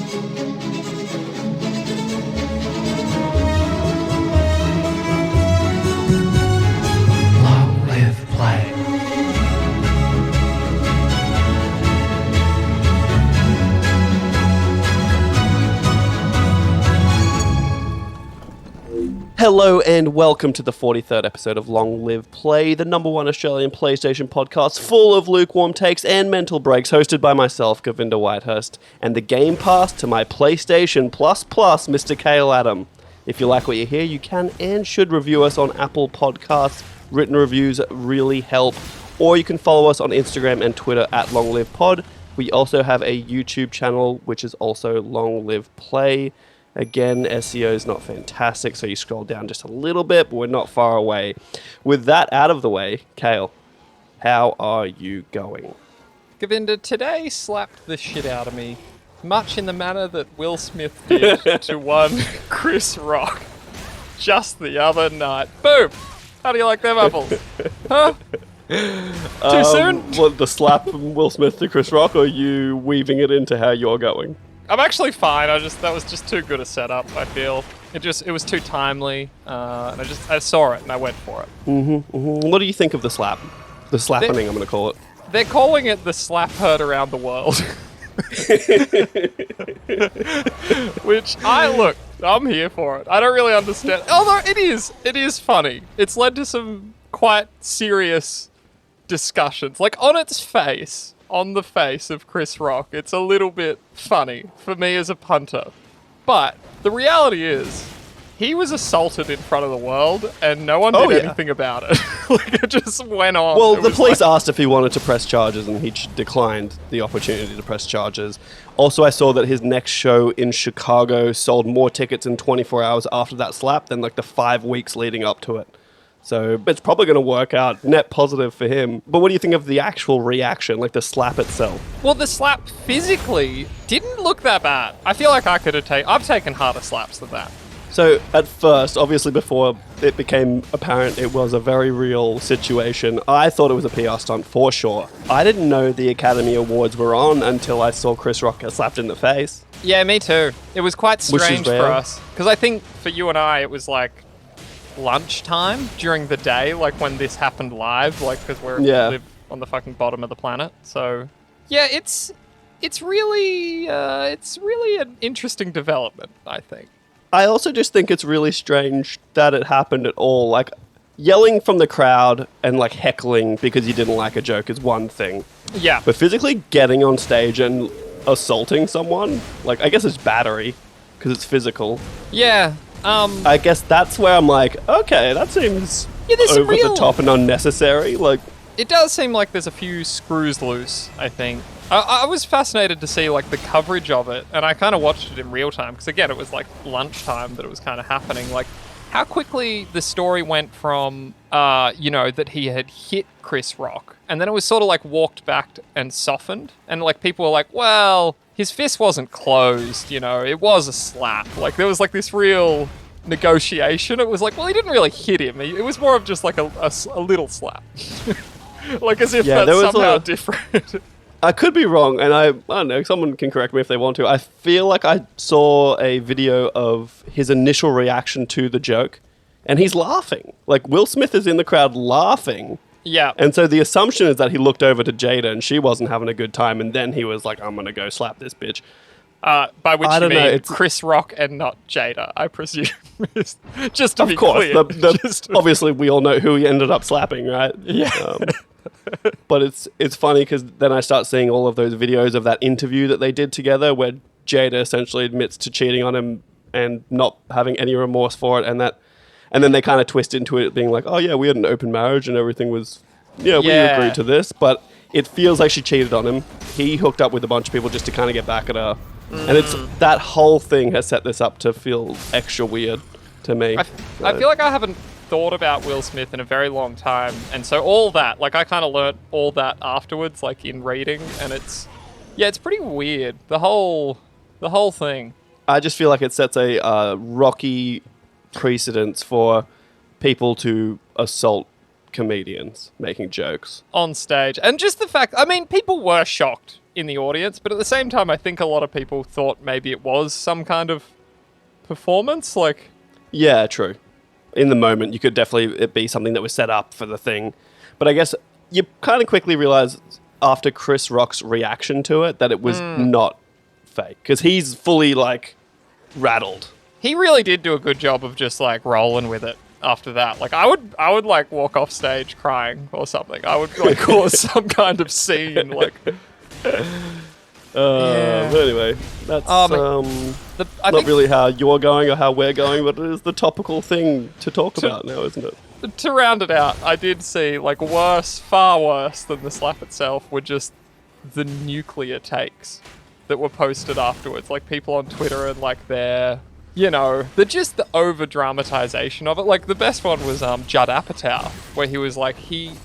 Long live play. Hello and welcome to the 43rd episode of Long Live Play, the number one Australian PlayStation podcast full of lukewarm takes and mental breaks, hosted by myself, Govinda Whitehurst, and the Game Pass to my PlayStation Plus, Mr. Khayl Adam. If you like what you hear, you can and should review us on Apple Podcasts. Written reviews really help. Or you can follow us on Instagram and Twitter at Long Live Pod. We also have a YouTube channel, which is also Long Live Play. Again, SEO is not fantastic, so you scroll down just a little bit, but we're not far away. With that out of the way, Khayl, how are you going? Govinda, today slapped the shit out of me, much in the manner that Will Smith did to one Chris Rock just the other night. Boom! How do you like them apples? Huh? Too soon? What, the slap from Will Smith to Chris Rock, or are you weaving it into how you're going? I'm actually fine. That was just too good a setup, I feel. It was too timely, and I saw it and I went for it. What do you think of the slap? The slappening, I'm going to call it. They're calling it the slap heard around the world. Which, I'm here for it. I don't really understand. Although it is funny. It's led to some quite serious discussions. Like, on the face of Chris Rock, it's a little bit funny for me as a punter. But the reality is, he was assaulted in front of the world, and no one did anything about it. Like, it just went on. Well, the police asked if he wanted to press charges, and he declined the opportunity to press charges. Also, I saw that his next show in Chicago sold more tickets in 24 hours after that slap than, like, the 5 weeks leading up to it. So it's probably going to work out net positive for him. But what do you think of the actual reaction, like the slap itself? Well, the slap physically didn't look that bad. I feel like I've taken harder slaps than that. So at first, obviously before it became apparent it was a very real situation, I thought it was a PR stunt for sure. I didn't know the Academy Awards were on until I saw Chris Rock get slapped in the face. Yeah, me too. It was quite strange for us. Because I think for you and I, it was like lunchtime during the day, like when this happened live, like because we live on the fucking bottom of the planet. So yeah, it's really an interesting development, I think. I also just think it's really strange that it happened at all. Like, yelling from the crowd and like heckling because you didn't like a joke is one thing. Yeah. But physically getting on stage and assaulting someone, like, I guess it's battery because it's physical. Yeah. I guess that's where I'm like, okay, that seems over the top and unnecessary. Like, it does seem like there's a few screws loose, I think. I was fascinated to see like the coverage of it, and I kind of watched it in real time because again, it was like lunchtime that it was kind of happening. Like how quickly the story went from, that he had hit Chris Rock, and then it was sort of like walked back and softened, and like people were like, well, his fist wasn't closed, it was a slap. Like, there was, like, this real negotiation. It was like, well, he didn't really hit him. It was more of just, like, a little slap. Like, as if that's somehow different. I could be wrong, and I don't know, someone can correct me if they want to. I feel like I saw a video of his initial reaction to the joke, and he's laughing. Like, Will Smith is in the crowd laughing. Yeah. And so the assumption is that he looked over to Jada and she wasn't having a good time, and then he was like, I'm going to go slap this bitch. By which you mean Chris Rock and not Jada, I presume. Just to be clear. Of course. Obviously, we all know who he ended up slapping, right? Yeah. But it's funny because then I start seeing all of those videos of that interview that they did together where Jada essentially admits to cheating on him and not having any remorse for it, and then they kind of twist into it being like, oh yeah, we had an open marriage and everything was, we agreed to this, but it feels like she cheated on him. He hooked up with a bunch of people just to kind of get back at her. And it's that whole thing has set this up to feel extra weird to me. I feel like I haven't thought about Will Smith in a very long time, and so all that, like I kind of learnt all that afterwards, like in reading, and it's pretty weird. The whole thing. I just feel like it sets a rocky precedence for people to assault comedians making jokes on stage. And just the fact, I mean, people were shocked in the audience, but at the same time, I think a lot of people thought maybe it was some kind of performance. Like, yeah, true. In the moment, you could definitely it be something that was set up for the thing. But I guess you kind of quickly realize after Chris Rock's reaction to it that it was not fake. Because he's fully, like, rattled. he really did do a good job of just like rolling with it after that. Like, I would like walk off stage crying or something. I would like cause some kind of scene. Like, But anyway, that's I not think really how you're going or how we're going, but it is the topical thing to talk about now, isn't it? to round it out, I did see like far worse than the slap itself were just the nuclear takes that were posted afterwards. Like people on Twitter and like they're just the over dramatization of it. Like the best one was Judd Apatow, where he was like he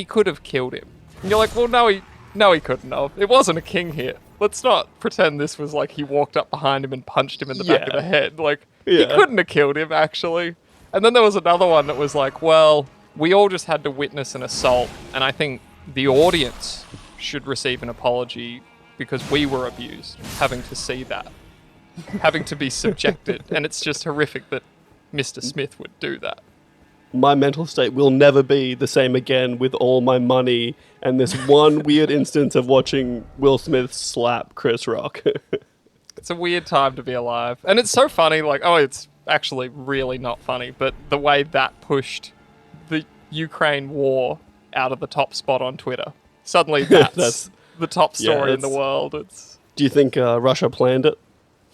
could have killed him. And you're like, well, no, he couldn't have. It wasn't a king hit. Let's not pretend this was like he walked up behind him and punched him in the back of the head. Like, he couldn't have killed him, actually. And then there was another one that was like, well, we all just had to witness an assault, and I think the audience should receive an apology because we were abused, having to see that, having to be subjected. And it's just horrific that Mr. Smith would do that. My mental state will never be the same again with all my money and this one weird instance of watching Will Smith slap Chris Rock. It's a weird time to be alive. And it's so funny, like, it's actually really not funny, but the way that pushed the Ukraine war out of the top spot on Twitter. Suddenly that's the top story in the world. Do you think Russia planned it?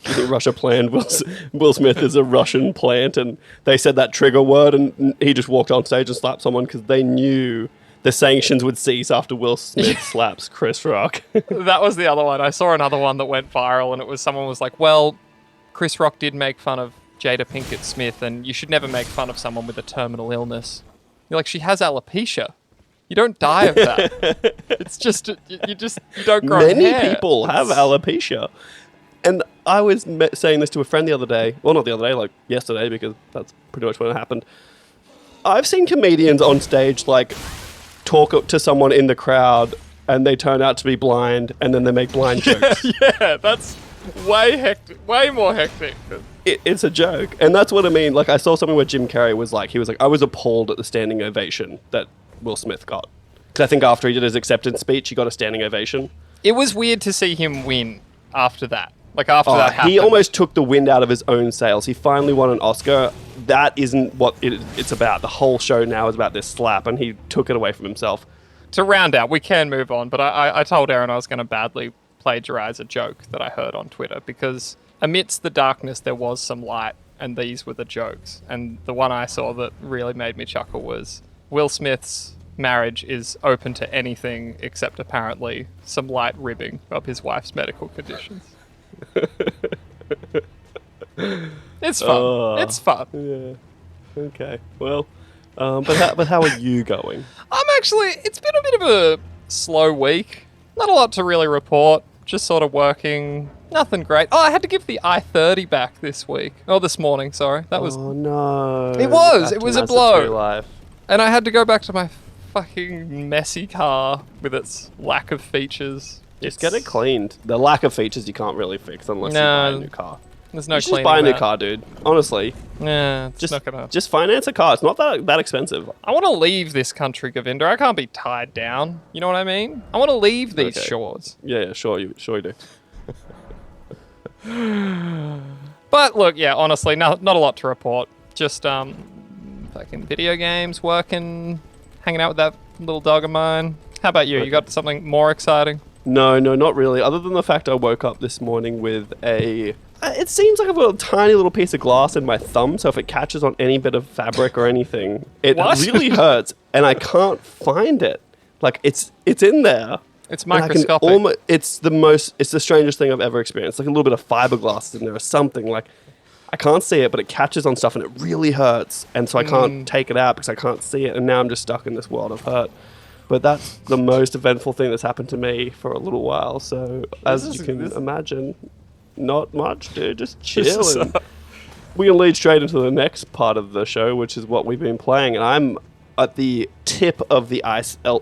Do you think Russia planned Will Smith is a Russian plant and they said that trigger word and he just walked on stage and slapped someone because they knew the sanctions would cease after Will Smith slaps Chris Rock? That was the other one. I saw another one that went viral and it was someone was like, well, Chris Rock did make fun of Jada Pinkett Smith and you should never make fun of someone with a terminal illness. You're like, she has alopecia. You don't die of that. It's just, you don't grow hair. Many people have alopecia. And I was saying this to a friend the other day. Well, not the other day, like yesterday, because that's pretty much when it happened. I've seen comedians on stage, like, talk to someone in the crowd, and they turn out to be blind, and then they make blind jokes. Yeah, that's way more hectic. It's a joke. And that's what I mean. Like, I saw something where Jim Carrey was like, I was appalled at the standing ovation that Will Smith got. Because I think after he did his acceptance speech, he got a standing ovation. It was weird to see him win after that. Like, after that happened. He almost took the wind out of his own sails. He finally won an Oscar. That isn't what it's about. The whole show now is about this slap, and he took it away from himself. To round out, we can move on, but I told Aaron I was going to badly plagiarize a joke that I heard on Twitter, because amidst the darkness, there was some light, and these were the jokes. And the one I saw that really made me chuckle was Will Smith's marriage is open to anything except apparently some light ribbing of his wife's medical conditions. It's fun. It's fun. Yeah. Okay. Well, but how are you going? It's been a bit of a slow week. Not a lot to really report. Just sort of working. Nothing great. Oh, I had to give the i30 back this week. Oh, this morning, sorry. That was... Oh, no. It was a blow. Life. And I had to go back to my fucking messy car with its lack of features. Just get it cleaned. The lack of features you can't really fix unless you buy a new car. There's no cleaning. Just buy a new car, dude. Honestly. Yeah, it's not gonna... Just finance a car. It's not that expensive. I want to leave this country, Govinda. I can't be tied down. You know what I mean? I want to leave these shores. Yeah, sure you do. But look, yeah, honestly, not a lot to report. Just fucking video games, working, hanging out with that little dog of mine. How about you? Okay. You got something more exciting? No, not really. Other than the fact I woke up this morning with it seems like I've got a tiny little piece of glass in my thumb, so if it catches on any bit of fabric or anything, it really hurts, and I can't find it. Like, it's in there. It's microscopic. It's the strangest thing I've ever experienced. Like a little bit of fiberglass in there or something. Like, I can't see it, but it catches on stuff, and it really hurts, and so I can't take it out because I can't see it, and now I'm just stuck in this world of hurt. But that's the most eventful thing that's happened to me for a little while. So, as you can imagine, not much, dude. Just chill. We can lead straight into the next part of the show, which is what we've been playing. And I'm at the tip of the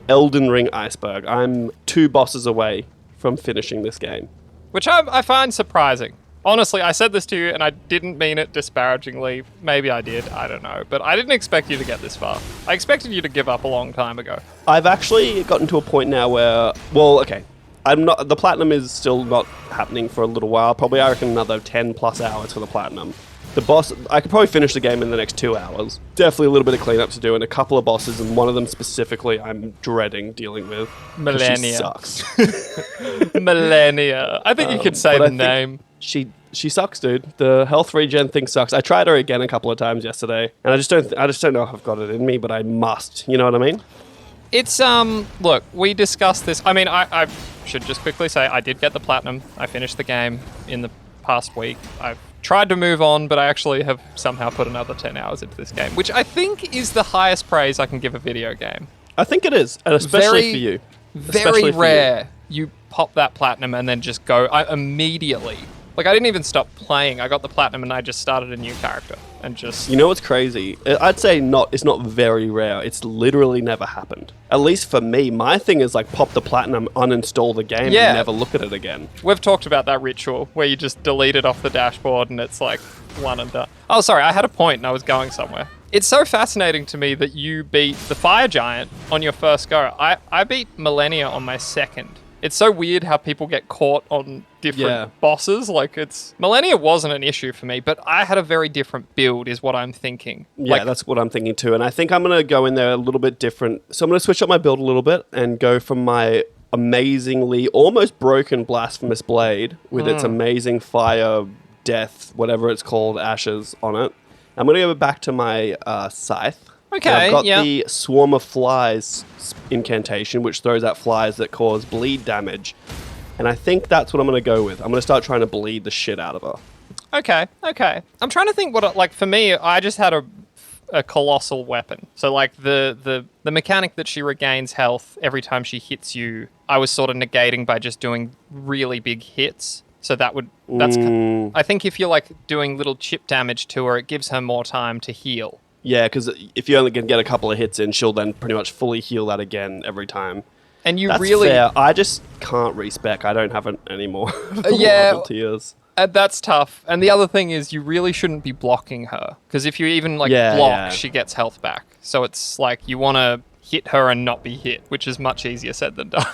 Elden Ring iceberg. I'm 2 bosses away from finishing this game. Which I find surprising. Honestly, I said this to you, and I didn't mean it disparagingly. Maybe I did, I don't know. But I didn't expect you to get this far. I expected you to give up a long time ago. I've actually gotten to a point now where, well, okay, the platinum is still not happening for a little while. Probably, I reckon, another 10 plus hours for the platinum. The boss, I could probably finish the game in the next 2 hours. Definitely a little bit of cleanup to do, and a couple of bosses, and one of them specifically I'm dreading dealing with. Millennia. She sucks. Millennia. I think you could say the name. She sucks, dude. The health regen thing sucks. I tried her again a couple of times yesterday, and I just don't know if I've got it in me, but I must. You know what I mean? It's look, we discussed this. I mean, I should just quickly say I did get the platinum. I finished the game in the past week. I've tried to move on, but I actually have somehow put another 10 hours into this game, which I think is the highest praise I can give a video game. I think it is, and especially for you. Very rare you pop that platinum and then just go immediately. Like, I didn't even stop playing. I got the platinum and I just started a new character and just... You know what's crazy? I'd say it's not very rare. It's literally never happened. At least for me, my thing is like pop the platinum, uninstall the game, and never look at it again. We've talked about that ritual where you just delete it off the dashboard and it's like one and done. Oh, sorry, I had a point and I was going somewhere. It's so fascinating to me that you beat the fire giant on your first go. I beat Millennia on my second. It's so weird how people get caught on different bosses. Like, Millennia wasn't an issue for me, but I had a very different build is what I'm thinking. Yeah, that's what I'm thinking too. And I think I'm going to go in there a little bit different. So I'm going to switch up my build a little bit and go from my amazingly, almost broken Blasphemous Blade with its amazing fire, death, whatever it's called, ashes on it. I'm going to go back to my Scythe. Okay, I've got the Swarm of Flies incantation, which throws out flies that cause bleed damage. And I think that's what I'm going to go with. I'm going to start trying to bleed the shit out of her. Okay. I'm trying to think like, for me, I just had a colossal weapon. So, like, the mechanic that she regains health every time she hits you, I was sort of negating by just doing really big hits. So I think if you're, like, doing little chip damage to her, it gives her more time to heal. Yeah, because if you only can get a couple of hits in, she'll then pretty much fully heal that again every time. And That's fair. I just can't respec. I don't have it anymore. Tears. That's tough. And the other thing is you really shouldn't be blocking her. Because if you even block, she gets health back. So it's like you want to hit her and not be hit, which is much easier said than done.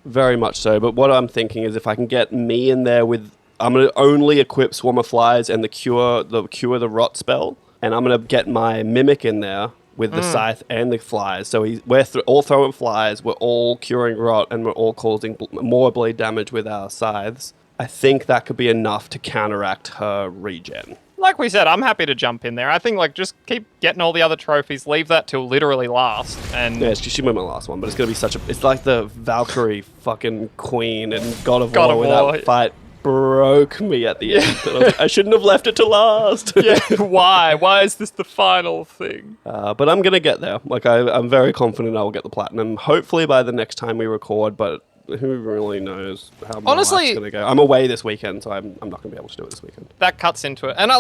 Very much so. But what I'm thinking is if I can get me in there with... I'm going to only equip Swarm of Flies and the Cure the Rot spell. And I'm going to get my Mimic in there with the Scythe and the Flies. So we're all throwing flies, we're all curing Rot, and we're all causing more bleed damage with our Scythes. I think that could be enough to counteract her regen. Like we said, I'm happy to jump in there. I think, like, just keep getting all the other trophies, leave that till literally last. And yeah, she might be my last one, but it's going to be it's like the Valkyrie fucking queen and God of War with that fight. Broke me at the end. I shouldn't have left it to last. Yeah, why? Why is this the final thing? But I'm going to get there. Like, I'm very confident I will get the platinum. Hopefully by the next time we record, but who really knows how my life's going to go. I'm away this weekend, so I'm not going to be able to do it this weekend. That cuts into it. And I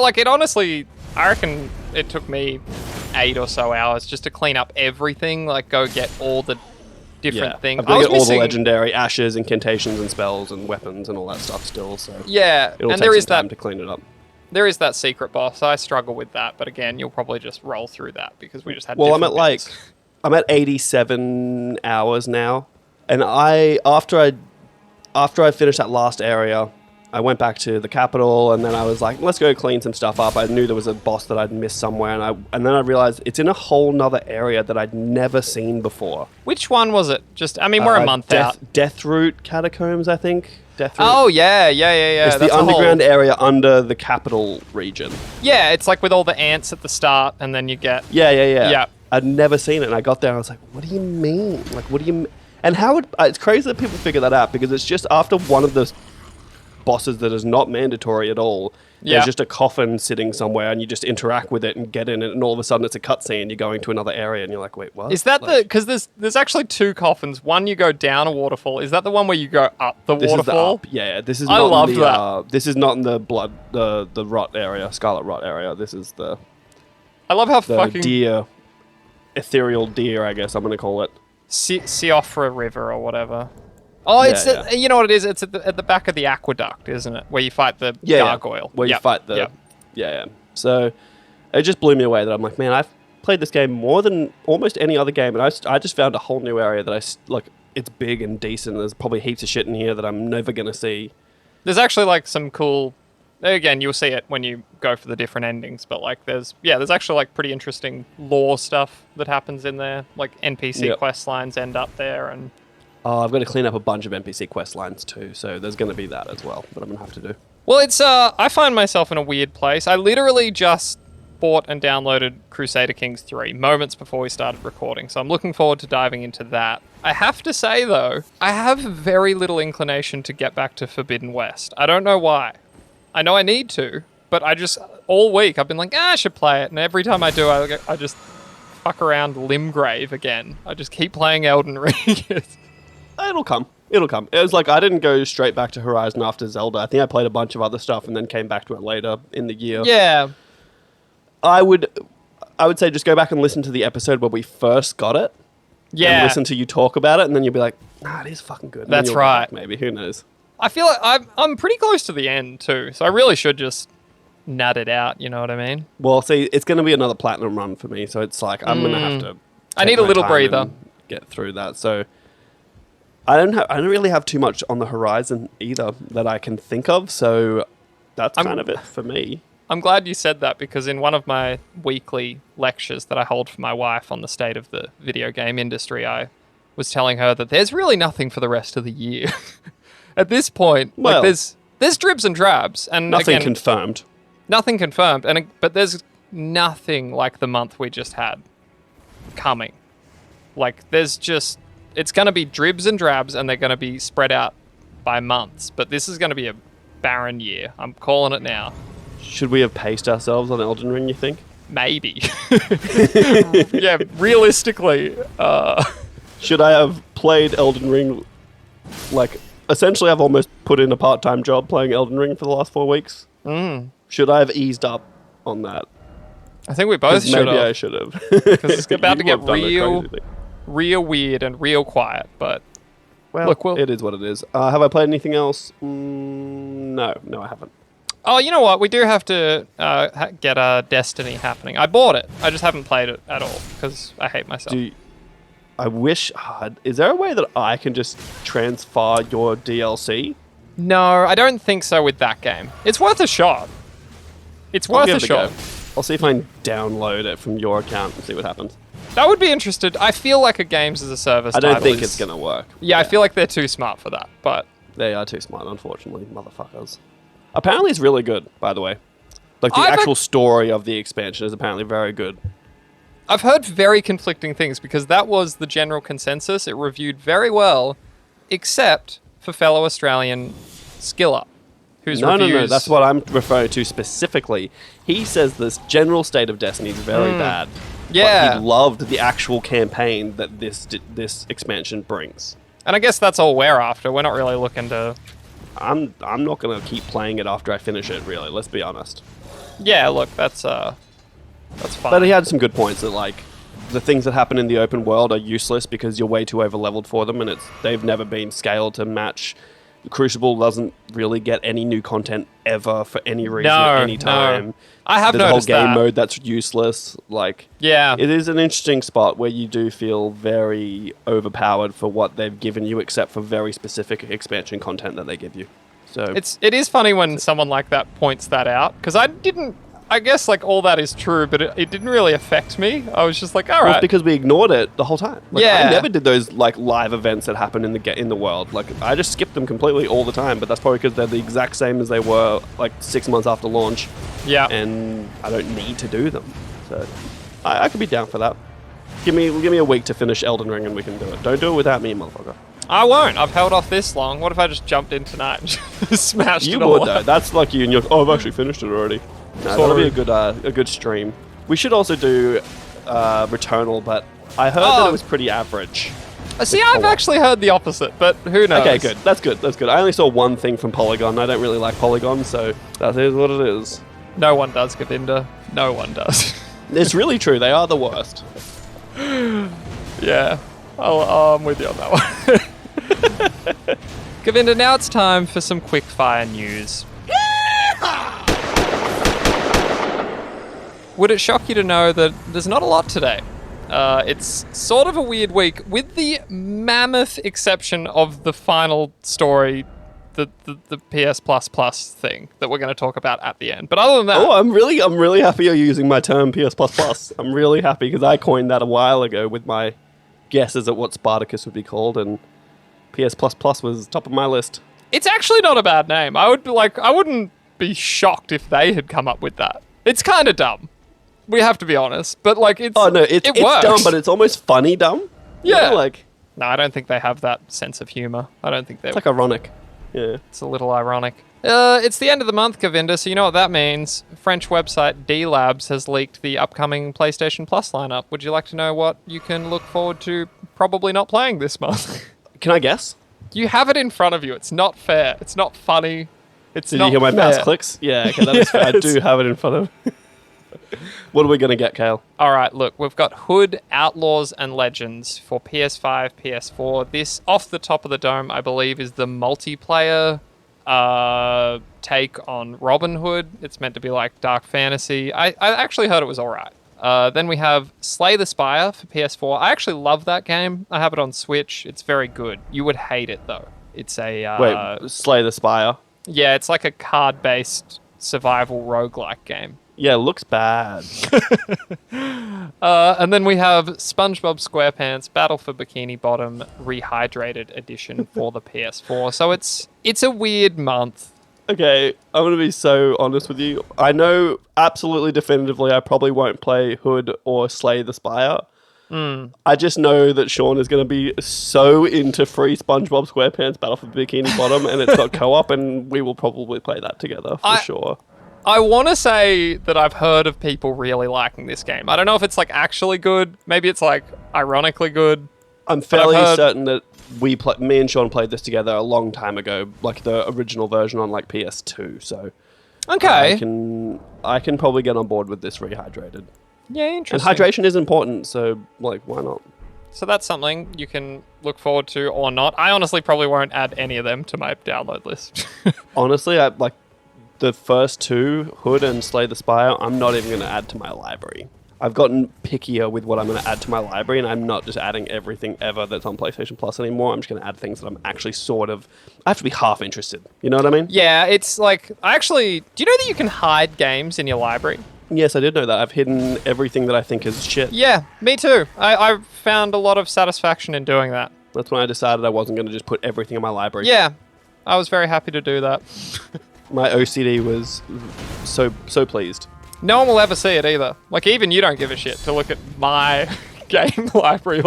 reckon it took me 8 or so hours just to clean up everything, like go get all the different things. I've got to get all the legendary ashes, incantations, and spells, and weapons, and all that stuff still. So it'll take some time to clean it up. There is that secret boss. I struggle with that, but again, you'll probably just roll through that because we just had. Well, I'm at 87 hours now, and after I finished that last area, I went back to the capital, and then I was like, let's go clean some stuff up. I knew there was a boss that I'd missed somewhere, and then I realized it's in a whole nother area that I'd never seen before. Which one was it? We're a month out. Deathroot Catacombs, I think. Deathroot. Oh, yeah. It's the underground area under the capital region. Yeah, it's like with all the ants at the start, and then you get... Yeah. I'd never seen it, and I got there, and I was like, what do you mean? Like, what do you mean? And it's crazy that people figure that out, because it's just after one of those bosses that is not mandatory at all. There's just a coffin sitting somewhere and you just interact with it and get in it, and all of a sudden it's a cutscene. You're going to another area and you're like, wait, what? Is that because there's actually 2 coffins. One you go down a waterfall. Is that the one where you go up the waterfall? This is. I love that. This is not in the blood, the rot area, scarlet rot area. This is the. I love how the deer, ethereal deer. I guess I'm going to call it. Siofra River or whatever. Oh, you know what it is? It's at the back of the aqueduct, isn't it? Where you fight the gargoyle. Where you fight the... Yeah. So it just blew me away that I'm like, man, I've played this game more than almost any other game, and I just found a whole new area that it's big and decent. There's probably heaps of shit in here that I'm never going to see. There's actually like some cool... Again, you'll see it when you go for the different endings, but like there's actually like pretty interesting lore stuff that happens in there. Like NPC quest lines end up there, and I've got to clean up a bunch of NPC quest lines too, so there's going to be that as well that I'm going to have to do. Well, it's I find myself in a weird place. I literally just bought and downloaded Crusader Kings 3 moments before we started recording, so I'm looking forward to diving into that. I have to say though, I have very little inclination to get back to Forbidden West. I don't know why. I know I need to, but I just, all week, I've been like, I should play it. And every time I do, I just fuck around Limgrave again. I just keep playing Elden Ring. It'll come. It was like, I didn't go straight back to Horizon after Zelda. I think I played a bunch of other stuff and then came back to it later in the year. Yeah. I would say just go back and listen to the episode where we first got it. Yeah. And listen to you talk about it, and then you'll be like, it is fucking good. And that's right. Back, maybe, who knows? I feel like I'm pretty close to the end too, so I really should just nut it out, you know what I mean? Well, see, it's going to be another platinum run for me, so it's like I'm going to have to... I need a little breather. Get through that, so... I don't really have too much on the horizon either that I can think of, so that's kind of it for me. I'm glad you said that, because in one of my weekly lectures that I hold for my wife on the state of the video game industry, I was telling her that there's really nothing for the rest of the year. At this point, well, like there's dribs and drabs, and nothing confirmed. Nothing confirmed, but there's nothing like the month we just had coming. Like it's going to be dribs and drabs, and they're going to be spread out by months. But this is going to be a barren year. I'm calling it now. Should we have paced ourselves on Elden Ring, you think? Maybe. Yeah, realistically. Should I have played Elden Ring like... Essentially, I've almost put in a part-time job playing Elden Ring for the last 4 weeks. Should I have eased up on that? I think we both should have. Maybe I should have. Because it's about to get real weird and real quiet. But look, it is what it is. Have I played anything else? No, I haven't. Oh, you know what? We do have to get a Destiny happening. I bought it. I just haven't played it at all because I hate myself. I wish... is there a way that I can just transfer your DLC? No, I don't think so with that game. It's worth a shot. It's worth a shot. I'll see if I can download it from your account and see what happens. That would be interesting. I feel like a games as a service I don't think it's going to work. Yeah, I feel like they're too smart for that, but... They are too smart, unfortunately, motherfuckers. Apparently it's really good, by the way. Like, the actual story of the expansion is apparently very good. I've heard very conflicting things because that was the general consensus. It reviewed very well, except for fellow Australian Skiller, whose reviews... No, that's what I'm referring to specifically. He says this general state of Destiny is very bad. Yeah. But he loved the actual campaign that this expansion brings. And I guess that's all we're after. We're not really looking to... I'm not going to keep playing it after I finish it, really. Let's be honest. Yeah, look, that's fine. But he had some good points that, like, the things that happen in the open world are useless because you're way too over-leveled for them, and they've never been scaled to match. Crucible doesn't really get any new content ever for any reason at any time. No. I have There's noticed a whole game that. mode that's useless. Like, yeah, it is an interesting spot where you do feel very overpowered for what they've given you, except for very specific expansion content that they give you. So it is funny when someone like that points that out, because I guess, like, all that is true, but it didn't really affect me. I was just like, all right. Well, it's because we ignored it the whole time. Like, yeah. I never did those, like, live events that happen in the world. Like, I just skipped them completely all the time, but that's probably because they're the exact same as they were, like, 6 months after launch. Yeah. And I don't need to do them. So, I could be down for that. Give me a week to finish Elden Ring and we can do it. Don't do it without me, motherfucker. I won't. I've held off this long. What if I just jumped in tonight and just smashed it all You would, though. up? That's like you and you're like, oh, I've actually finished it already. No, that'll be a good stream. We should also do Returnal, but I heard that it was pretty average. See, I've actually heard the opposite, but who knows? Okay, good. That's good. I only saw one thing from Polygon. I don't really like Polygon, so that is what it is. No one does, Govinda. No one does. It's really true. They are the worst. Yeah. I'm with you on that one. Govinda, now it's time for some quick-fire news. Would it shock you to know that there's not a lot today? It's sort of a weird week, with the mammoth exception of the final story, the PS Plus thing that we're going to talk about at the end. But other than that... Oh, I'm really happy you're using my term PS Plus. I'm really happy because I coined that a while ago with my guesses at what Spartacus would be called, and PS Plus was top of my list. It's actually not a bad name. I wouldn't be shocked if they had come up with that. It's kind of dumb. We have to be honest, but it's it's works. dumb, but it's almost funny dumb. Yeah, You know, no, I don't think they have that sense of humor. I don't think they. It's like ironic. Yeah, it's a little ironic. It's the end of the month, Govinda, so you know what that means. French website D-Labs has leaked the upcoming PlayStation Plus lineup. Would you like to know what you can look forward to probably not playing this month? Can I guess? You have it in front of you. It's not fair. It's not funny. Did you hear my mouse clicks? Yeah, okay, that is fair. I do have it in front of me. What are we going to get, Khayl? All right, look, we've got Hood, Outlaws, and Legends for PS5, PS4. This, off the top of the dome, I believe, is the multiplayer take on Robin Hood. It's meant to be like dark fantasy. I actually heard it was all right. Then we have Slay the Spire for PS4. I actually love that game. I have it on Switch. It's very good. You would hate it, though. It's a... Wait, Slay the Spire? Yeah, it's like a card-based survival roguelike game. Yeah, it looks bad. And then we have SpongeBob SquarePants Battle for Bikini Bottom Rehydrated Edition for the PS4. So it's a weird month. Okay, I'm going to be so honest with you. I know absolutely definitively I probably won't play Hood or Slay the Spire. I just know that Sean is going to be so into free SpongeBob SquarePants Battle for Bikini Bottom, and it's got co-op, and we will probably play that together for sure. I want to say that I've heard of people really liking this game. I don't know if it's actually good. Maybe it's ironically good. I'm fairly certain that me and Sean played this together a long time ago, like the original version on PS2. So okay, I can probably get on board with this rehydrated. Yeah, interesting. And hydration is important, so why not? So that's something you can look forward to or not. I honestly probably won't add any of them to my download list. Honestly, I the first two, Hood and Slay the Spire, I'm not even going to add to my library. I've gotten pickier with what I'm going to add to my library, and I'm not just adding everything ever that's on PlayStation Plus anymore. I'm just going to add things that I'm actually I have to be half interested. You know what I mean? Yeah, it's do you know that you can hide games in your library? Yes, I did know that. I've hidden everything that I think is shit. Yeah, me too. I found a lot of satisfaction in doing that. That's when I decided I wasn't going to just put everything in my library. Yeah, I was very happy to do that. My OCD was so pleased. No one will ever see it either. Even you don't give a shit to look at my game library.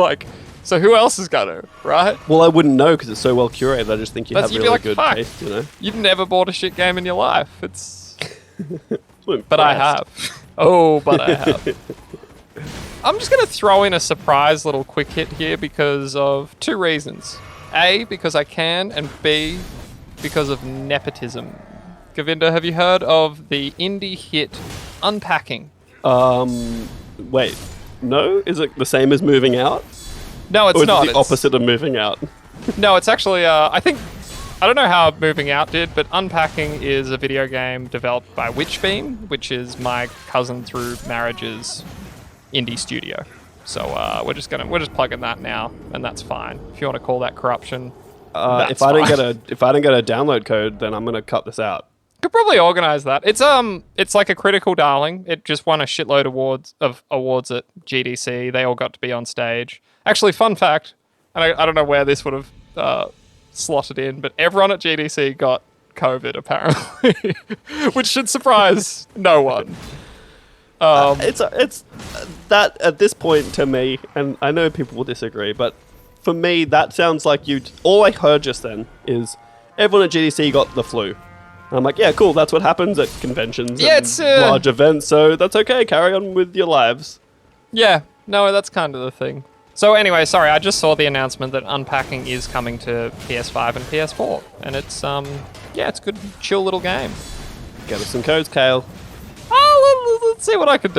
So who else is gonna, right? Well, I wouldn't know because it's so well curated. I just think you have really good taste, you know? You've never bought a shit game in your life. It's... But I have. Oh, but I have. I'm just going to throw in a surprise little quick hit here because of two reasons. A, because I can, and B, because of nepotism. Govinda, have you heard of the indie hit Unpacking? Wait. No? Is it the same as Moving Out? No, it's not. It's the opposite of Moving Out. No, it's actually, I don't know how Moving Out did, but Unpacking is a video game developed by Witchbeam, which is my cousin through marriage's indie studio. So we're just plugging that now, and that's fine. If you want to call that corruption, if I don't get a download code, then I'm gonna cut this out. Could probably organize that. It's like a critical darling. It just won a shitload of awards at GDC. They all got to be on stage. Actually, fun fact, and I don't know where this would have slotted in, but everyone at GDC got COVID apparently, which should surprise no one. It's that at this point to me, and I know people will disagree, but for me, that sounds like all I heard just then is everyone at GDC got the flu. And I'm like, yeah, cool, that's what happens at conventions and large events, so that's okay, carry on with your lives. Yeah, no, that's kind of the thing. So anyway, sorry, I just saw the announcement that Unpacking is coming to PS5 and PS4, and it's, it's a good, chill little game. Get us some codes, Khayl. Oh, let's see what I can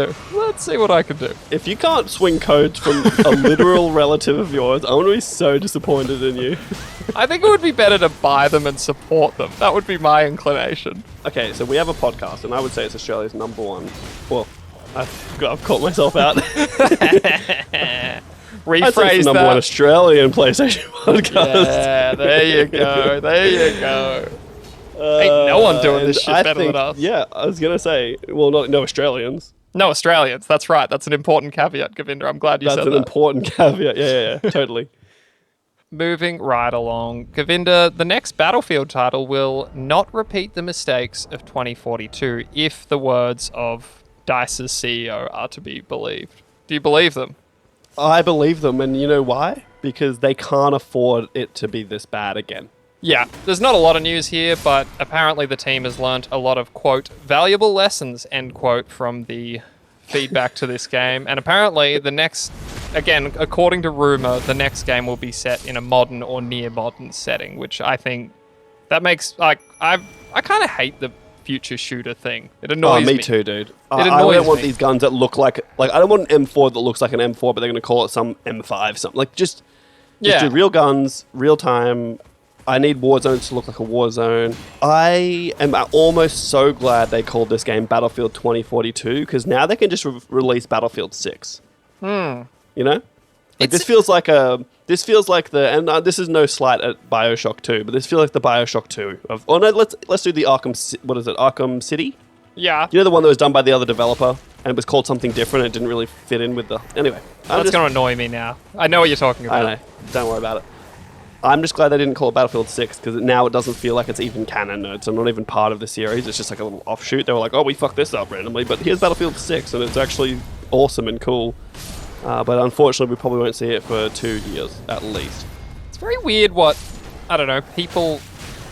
do. If you can't swing codes from a literal relative of yours, I'm going to be so disappointed in you. I think it would be better to buy them and support them. That would be my inclination. Okay, so we have a podcast, and I would say it's Australia's number one. Well, I've caught myself out. Rephrase I'd say it's the number that. one Australian PlayStation podcast. Yeah, there you go. There you go. Ain't no one doing this shit better than us. Yeah, I was gonna say, well, no Australians. No Australians. That's right. That's an important caveat, Govinda. I'm glad you said that. That's an important caveat. Yeah, totally. Moving right along, Govinda, the next Battlefield title will not repeat the mistakes of 2042 if the words of DICE's CEO are to be believed. Do you believe them? I believe them, and you know why? Because they can't afford it to be this bad again. Yeah, there's not a lot of news here, but apparently the team has learnt a lot of, quote, valuable lessons, end quote, from the feedback to this game. And apparently the next, again, according to rumour, the next game will be set in a modern or near modern setting, which I think that makes, like, I kind of hate the future shooter thing. It annoys me. Me too, dude. I don't want these guns that look like I don't want an M4 that looks like an M4, but they're going to call it some M5, something. Like, just do real guns, real time. I need Warzone to look like a Warzone. I am almost so glad they called this game Battlefield 2042, because now they can just release Battlefield 6. You know? Like, this feels like the, and this is no slight at Bioshock 2, but this feels like the Bioshock 2 of, oh no, let's do the Arkham City? Yeah. You know, the one that was done by the other developer, and it was called something different, and it didn't really fit in with the, anyway. That's going to annoy me now. I know what you're talking about. I know, don't worry about it. I'm just glad they didn't call it Battlefield 6, because now it doesn't feel like it's even canon. It's not even part of the series. It's just like a little offshoot. They were like, oh, we fucked this up randomly, but here's Battlefield 6, and it's actually awesome and cool. But unfortunately, we probably won't see it for 2 years, at least. It's very weird what, I don't know,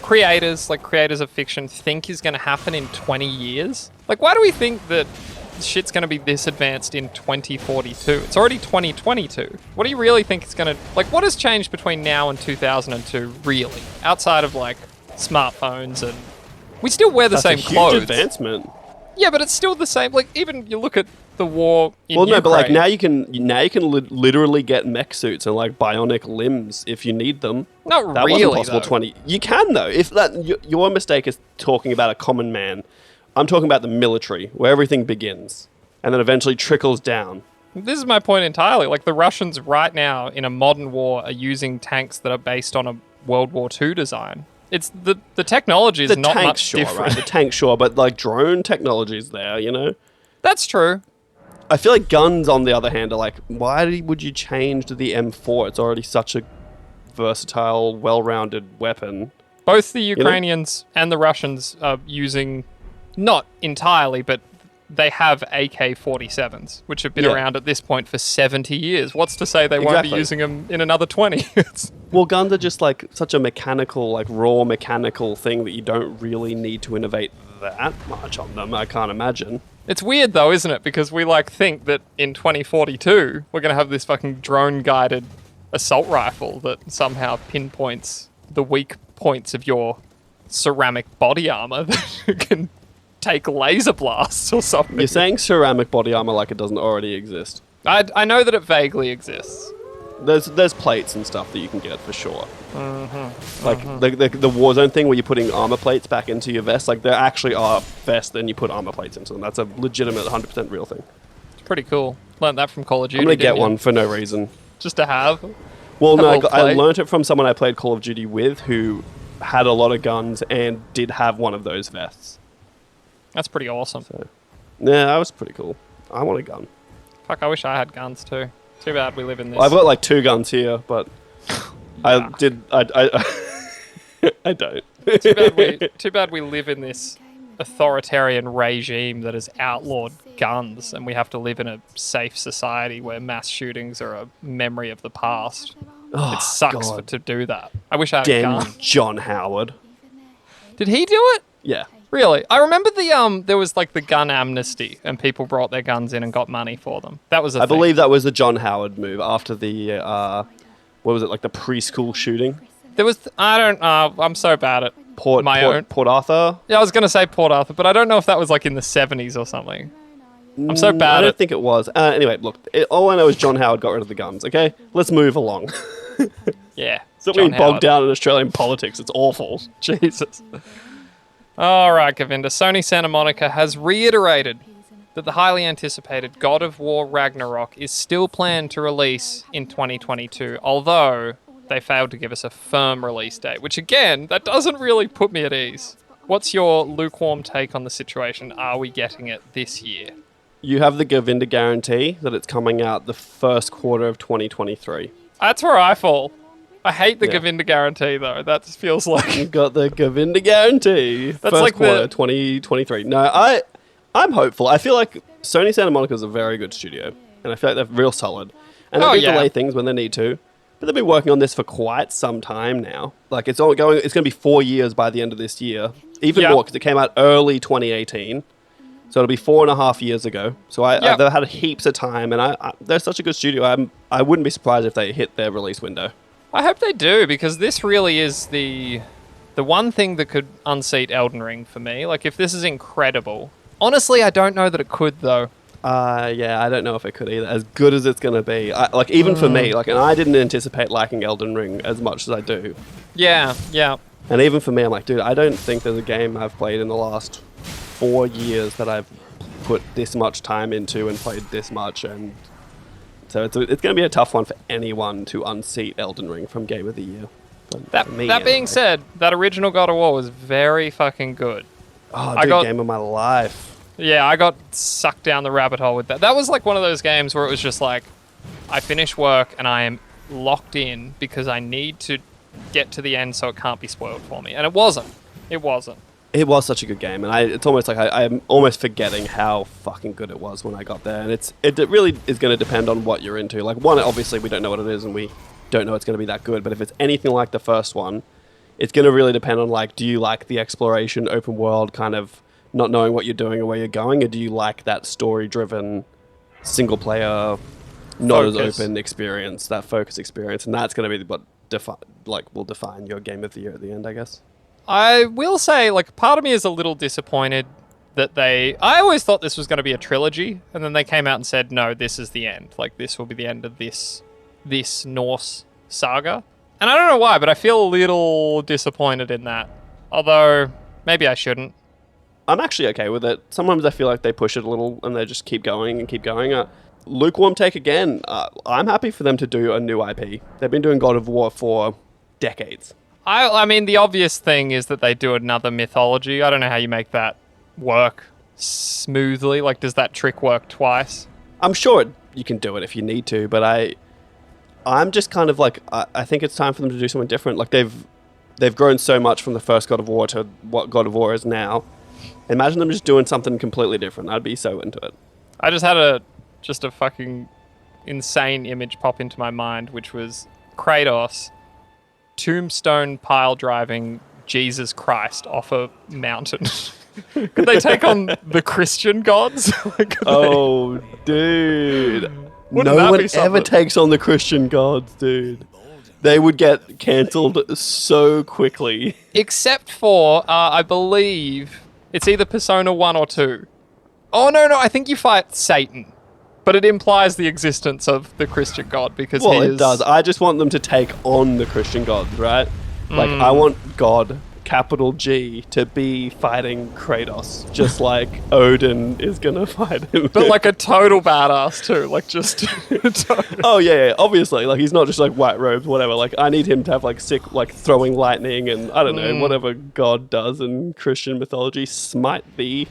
creators of fiction think is going to happen in 20 years. Like, why do we think that shit's going to be this advanced in 2042? It's already 2022. What do you really think it's going to... Like, what has changed between now and 2002, really? Outside of, like, smartphones and... We still wear the same clothes. Huge advancement. Yeah, but it's still the same. Like, even you look at the war in Ukraine. Ukraine. But like now you can literally get mech suits and like bionic limbs if you need them. Not that really, wasn't possible though. 20. You can though. If that your mistake is talking about a common man. I'm talking about the military, where everything begins and then eventually trickles down. This is my point entirely. Like, the Russians right now in a modern war are using tanks that are based on a World War II design. It's the technology is not much different. Right? The tank, sure, but like drone technology is there, you know? That's true. I feel like guns, on the other hand, are like, why would you change to the M4? It's already such a versatile, well-rounded weapon. Both the Ukrainians and the Russians are using, not entirely, but they have AK-47s, which have been around at this point for 70 years. What's to say they won't be using them in another 20? Well, guns are just like such a mechanical, like raw mechanical thing that you don't really need to innovate that much on them, I can't imagine. It's weird though, isn't it? Because we like think that in 2042, we're going to have this fucking drone-guided assault rifle that somehow pinpoints the weak points of your ceramic body armor that can take laser blasts or something. You're saying ceramic body armor like it doesn't already exist. I know that it vaguely exists. There's plates and stuff that you can get for sure. Like the Warzone thing where you're putting armor plates back into your vest. Like there actually are vests and you put armor plates into them. That's a legitimate 100% real thing. It's pretty cool. Learned that from Call of Duty. I'm gonna get one for no reason. Just to have. Well, no, I learned it from someone I played Call of Duty with who had a lot of guns and did have one of those vests. That's pretty awesome. So, yeah, that was pretty cool. I want a gun. Fuck, I wish I had guns too. Too bad we live in this. Well, I've got like 2 guns here, but I don't. Too bad we live in this authoritarian regime that has outlawed guns, and we have to live in a safe society where mass shootings are a memory of the past. Oh, it sucks to do that. I wish I had a gun. John Howard. Did he do it? Yeah. Really? I remember there was like the gun amnesty and people brought their guns in and got money for them. That was a thing. I believe that was the John Howard move after the, what was it, like the preschool shooting? There was, I'm so bad at Port Arthur? Yeah, I was going to say Port Arthur, but I don't know if that was like in the 70s or something. I'm so bad I don't think it was. Anyway, look, all I know is John Howard got rid of the guns, okay? Let's move along. Yeah. Stop John being bogged Howard. down in Australian politics. It's awful. Jesus. All right, Govinda. Sony Santa Monica has reiterated that the highly anticipated God of War Ragnarok is still planned to release in 2022, although they failed to give us a firm release date, which again, that doesn't really put me at ease. What's your lukewarm take on the situation? Are we getting it this year? You have the Govinda guarantee that it's coming out the first quarter of 2023. That's where I fall. I hate the Yeah. Govinda guarantee, though. That just feels like... You got the Govinda guarantee. That's first like quarter, the- 2023. No, I'm hopeful. I feel like Sony Santa Monica is a very good studio, and I feel like they're real solid. And Oh, they yeah. delay things when they need to, but they've been working on this for quite some time now. Like it's going to be 4 years by the end of this year, even Yeah. more because it came out early 2018. So it'll be 4.5 years ago. So they've had heaps of time, and they're such a good studio. I wouldn't be surprised if they hit their release window. I hope they do, because this really is the one thing that could unseat Elden Ring for me. Like, if this is incredible... Honestly, I don't know that it could, though. Yeah, I don't know if it could either. As good as it's going to be. Even for me, and I didn't anticipate liking Elden Ring as much as I do. Yeah. And even for me, I'm like, dude, I don't think there's a game I've played in the last 4 years that I've put this much time into and played this much. And so it's going to be a tough one for anyone to unseat Elden Ring from Game of the Year. That being said, that original God of War was very fucking good. Oh, I dude, got- game of my life. Yeah, I got sucked down the rabbit hole with that. That was like one of those games where it was just like, I finish work and I am locked in because I need to get to the end so it can't be spoiled for me. And it wasn't. It wasn't. It was such a good game, and it's almost like I'm almost forgetting how fucking good it was when I got there. And it really is going to depend on what you're into. Like, one, obviously we don't know what it is, and we don't know it's going to be that good. But if it's anything like the first one, it's going to really depend on, like, do you like the exploration, open world, kind of not knowing what you're doing or where you're going, or do you like that story-driven, single-player, not as Focus. open experience, that focus experience? And that's going to be what will define your game of the year at the end, I guess. I will say, like, part of me is a little disappointed that I always thought this was going to be a trilogy, and then they came out and said, no, this is the end. Like, this will be the end of this Norse saga. And I don't know why, but I feel a little disappointed in that. Although, maybe I shouldn't. I'm actually okay with it. Sometimes I feel like they push it a little and they just keep going and keep going. Lukewarm take again. I'm happy for them to do a new IP. They've been doing God of War for decades. I mean, the obvious thing is that they do another mythology. I don't know how you make that work smoothly. Like, does that trick work twice? I'm sure you can do it if you need to, but I'm just kind of like, I think it's time for them to do something different. Like, they've grown so much from the first God of War to what God of War is now. Imagine them just doing something completely different. I'd be so into it. I just had a fucking insane image pop into my mind, which was Kratos tombstone pile driving Jesus Christ off a mountain. Could they take on the Christian gods? Oh, dude. Wouldn't No that one be ever something? takes on the Christian gods, dude. They would get cancelled so quickly. Except for, I believe, it's either Persona 1 or 2. Oh, no, I think you fight Satan. But it implies the existence of the Christian god because Well, he it is... does. I just want them to take on the Christian gods, right? Like, I want God, capital G, to be fighting Kratos, just like Odin is gonna fight him. But like a total badass too, like just... Oh, yeah, obviously. Like, he's not just like white robes, whatever. Like, I need him to have like sick, like throwing lightning and, I don't know, whatever God does in Christian mythology. Smite thee.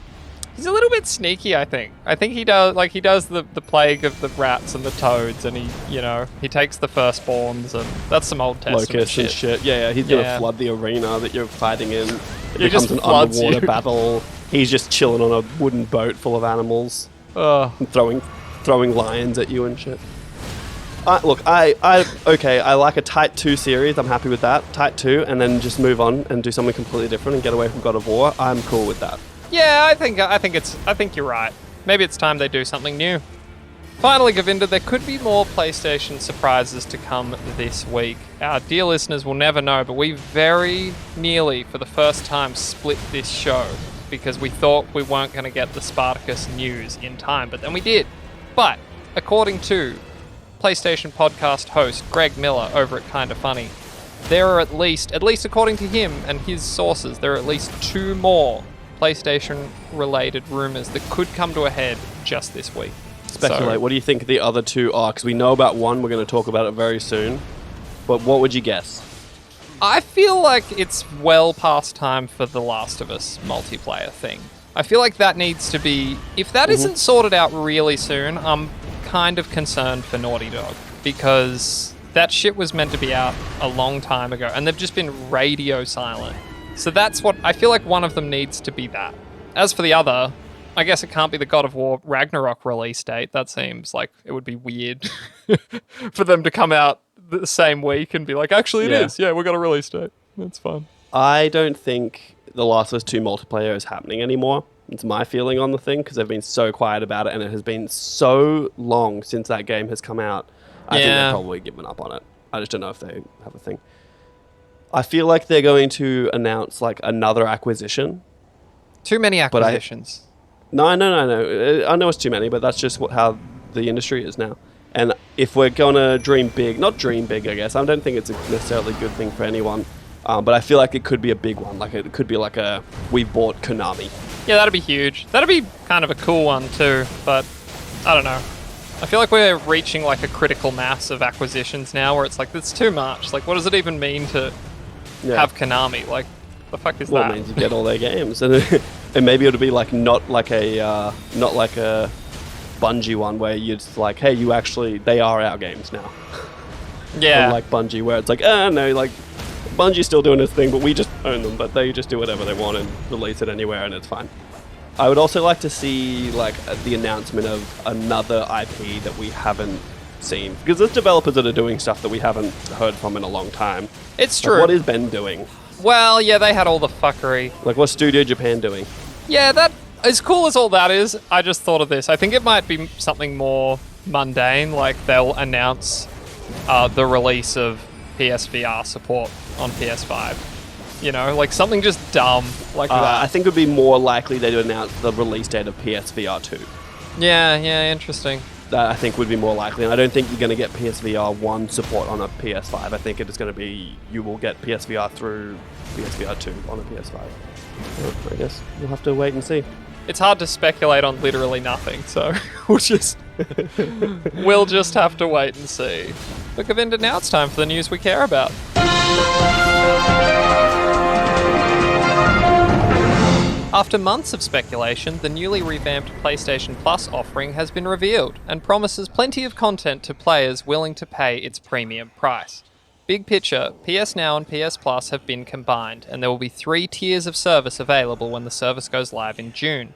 He's a little bit sneaky, I think. I think he does the plague of the rats and the toads, and he takes the firstborns, and that's some Old Testament Locusts and shit. Yeah, he's gonna Yeah. flood the arena that you're fighting in. It He becomes just an floods underwater you. battle. He's just chilling on a wooden boat full of animals Ugh. and throwing lions at you and shit. I like a Type 2 series. I'm happy with that. Type 2, and then just move on and do something completely different and get away from God of War. I'm cool with that. Yeah, I think you're right. Maybe it's time they do something new. Finally, Govinda, there could be more PlayStation surprises to come this week. Our dear listeners will never know, but we very nearly, for the first time, split this show because we thought we weren't going to get the Spartacus news in time, but then we did. But, according to PlayStation podcast host Greg Miller over at Kinda Funny, there are at least according to him and his sources, there are at least 2 more PlayStation-related rumors that could come to a head just this week. Speculate. So, what do you think the other 2 are? Because we know about one. We're going to talk about it very soon. But what would you guess? I feel like it's well past time for the Last of Us multiplayer thing. I feel like that needs to be... If that isn't sorted out really soon, I'm kind of concerned for Naughty Dog. Because that shit was meant to be out a long time ago. And they've just been radio silent. So that's what... I feel like one of them needs to be that. As for the other... I guess it can't be the God of War Ragnarok release date. That seems like it would be weird for them to come out the same week and be like, actually it is. Yeah, we got a release date. That's fun. I don't think The Last of Us 2 multiplayer is happening anymore. It's my feeling on the thing because they've been so quiet about it and it has been so long since that game has come out. I think they've probably given up on it. I just don't know if they have a thing. I feel like they're going to announce like another acquisition. Too many acquisitions. No. I know it's too many, but that's just how the industry is now. And if we're going to dream big, not dream big, I guess. I don't think it's a necessarily good thing for anyone. But I feel like it could be a big one. Like it could be like we bought Konami. Yeah, that'd be huge. That'd be kind of a cool one too. But I don't know. I feel like we're reaching like a critical mass of acquisitions now where it's like, it's too much. Like, what does it even mean to have Konami? Like, the fuck is that? Well, it means you get all their games. And maybe it'll be like not like a Bungie one where you're just like, hey, they are our games now. Yeah. Unlike Bungie where it's like, no, like Bungie's still doing its thing, but we just own them, but they just do whatever they want and release it anywhere and it's fine. I would also like to see like the announcement of another IP that we haven't seen. Because there's developers that are doing stuff that we haven't heard from in a long time. It's true. Like, what is Ben doing? Well, yeah, they had all the fuckery. Like, what's Studio Japan doing? Yeah, that as cool as all that is, I just thought of this. I think it might be something more mundane, like they'll announce the release of PSVR support on PS5. You know, like something just dumb like that. I think it would be more likely they'd announce the release date of PSVR 2. Yeah, interesting. That I think would be more likely. And I don't think you're going to get PSVR 1 support on a PS5. I think it is going to be, you will get PSVR through PSVR 2 on a PS5. So I guess we'll have to wait and see. It's hard to speculate on literally nothing, so we'll just have to wait and see. But Govinda, now it's time for the news we care about. After months of speculation, the newly revamped PlayStation Plus offering has been revealed and promises plenty of content to players willing to pay its premium price. Big picture, PS Now and PS Plus have been combined, and there will be 3 tiers of service available when the service goes live in June.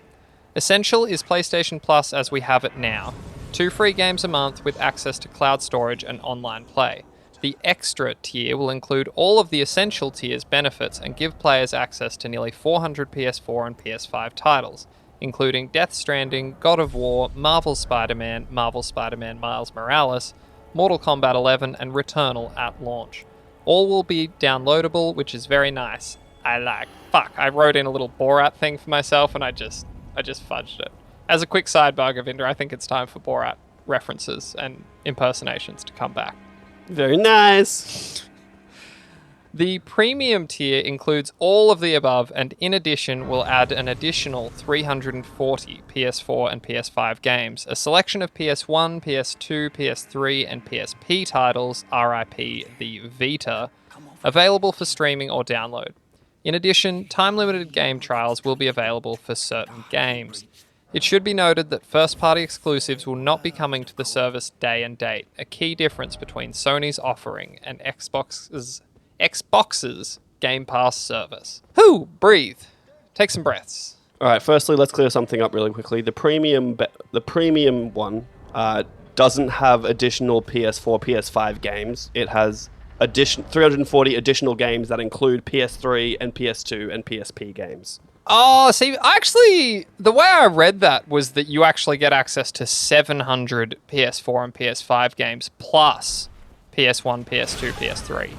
Essential is PlayStation Plus as we have it now. 2 free games a month with access to cloud storage and online play. The Extra tier will include all of the Essential tier's benefits and give players access to nearly 400 PS4 and PS5 titles, including Death Stranding, God of War, Marvel's Spider-Man, Marvel's Spider-Man Miles Morales, Mortal Kombat 11, and Returnal at launch. All will be downloadable, which is very nice. I wrote in a little Borat thing for myself and I just fudged it. As a quick sidebar, Govinda, I think it's time for Borat references and impersonations to come back. Very nice. The premium tier includes all of the above and in addition will add an additional 340 PS4 and PS5 games, a selection of PS1, PS2, PS3 and PSP titles, RIP the Vita, available for streaming or download. In addition, time-limited game trials will be available for certain games. It should be noted that first-party exclusives will not be coming to the service day and date, a key difference between Sony's offering and Xbox's Game Pass service. Whew, breathe. Take some breaths. All right, firstly, let's clear something up really quickly. The premium one doesn't have additional PS4, PS5 games. It has 340 additional games that include PS3 and PS2 and PSP games. Oh, see, actually, the way I read that was that you actually get access to 700 PS4 and PS5 games plus PS1, PS2, PS3.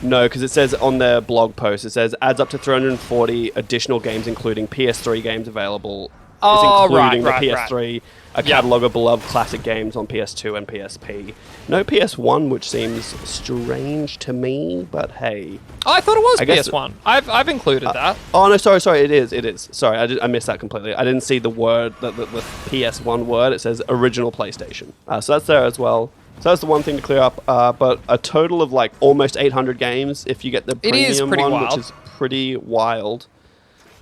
No, because it says on their blog post, it says adds up to 340 additional games, including PS3 games available Oh, including right, the right. PS3, a catalogue of beloved classic games on PS2 and PSP. No PS1, which seems strange to me, but hey. Oh, I thought it was I guess PS1. I've included that. Oh, no, sorry, it is. Sorry, I missed that completely. I didn't see the word, the PS1 word. It says original PlayStation. So that's there as well. So that's the one thing to clear up. But a total of like almost 800 games if you get the premium one, wild. which is pretty wild.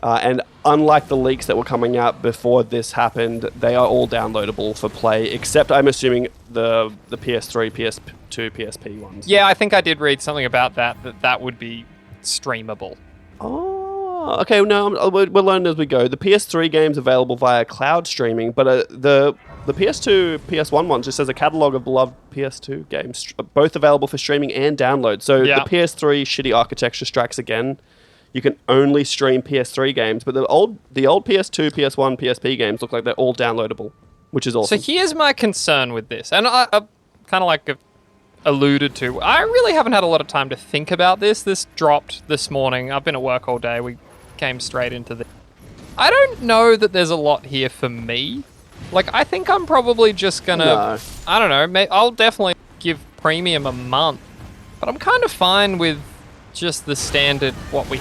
And unlike the leaks that were coming out before this happened, they are all downloadable for play, except I'm assuming the PS3, PS2, PSP ones. Yeah, I think I did read something about that would be streamable. Oh, okay. No, we'll learn as we go. The PS3 game's available via cloud streaming, but the PS2, PS1 one just says a catalog of beloved PS2 games, both available for streaming and download. So the PS3 shitty architecture strikes again. You can only stream PS3 games, but the old PS2, PS1, PSP games look like they're all downloadable, which is awesome. So here's my concern with this, and I kind of like alluded to. I really haven't had a lot of time to think about this. This dropped this morning. I've been at work all day. We came straight into this. I don't know that there's a lot here for me. Like, I think I'm probably just gonna... No. I don't know. I'll definitely give Premium a month, but I'm kind of fine with just the standard what we...